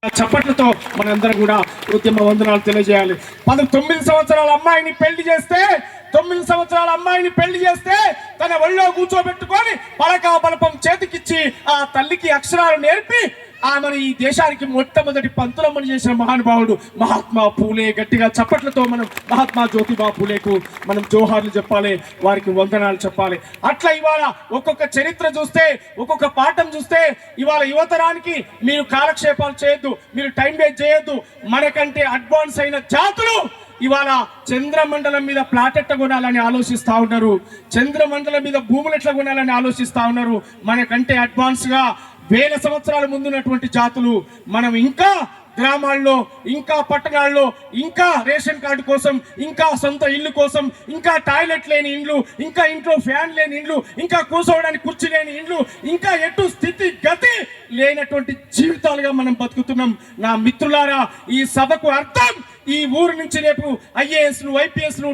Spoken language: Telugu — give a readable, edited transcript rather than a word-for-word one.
చప్పట్లతో మనందరం కూడా ఉద్యమ వందనాలు తెలియజేయాలి. 9 సంవత్సరాల అమ్మాయిని పెళ్లి చేస్తే 9 సంవత్సరాల అమ్మాయిని పెళ్లి చేస్తే తన ఒళ్ళో కూర్చోబెట్టుకొని పలకా బలపం చేతికిచ్చి ఆ తల్లికి అక్షరాలు నేర్పి ఆమెను ఈ దేశానికి మొట్టమొదటి పంతులమ్మని చేసిన మహానుభావుడు మహాత్మా పూలే. గట్టిగా చప్పట్లతో మనం మహాత్మా జ్యోతిబా పూలేకు మనం జోహార్లు చెప్పాలి, వారికి వందనాలు చెప్పాలి. అట్లా ఇవాళ ఒక్కొక్క చరిత్ర చూస్తే, ఒక్కొక్క పాఠం చూస్తే ఇవాళ యువతరానికి మీరు కాలక్షేపాలు చేయొద్దు, మీరు టైం వేస్ట్ చేయొద్దు. మనకంటే అడ్వాన్స్ అయిన జాతులు ఇవాళ చంద్రమండలం మీద ప్లాట్ ఎట్లా కొనాలని ఆలోచిస్తూ ఉన్నారు, చంద్రమండలం మీద భూములు ఎట్లా కొనాలని ఆలోచిస్తూ ఉన్నారు. మనకంటే అడ్వాన్స్గా 1000 సంవత్సరాల ముందున్నటువంటి జాతులు మనం ఇంకా గ్రామాల్లో, ఇంకా పట్టణాల్లో, ఇంకా రేషన్ కార్డు కోసం, ఇంకా సొంత ఇల్లు కోసం, ఇంకా టాయిలెట్ లేని ఇండ్లు, ఇంకా ఇంట్లో ఫ్యాన్ లేని ఇండ్లు, ఇంకా కూర్చోవడానికి కుర్చీ లేని ఇండ్లు, ఇంకా ఎటు స్థితి గతి లేనటువంటి జీవితాలుగా మనం బతుకుతున్నాం. నా మిత్రులారా, ఈ సభకు అర్థం ఈ ఊరు నుంచి రేపు IAS లు, IPS లు,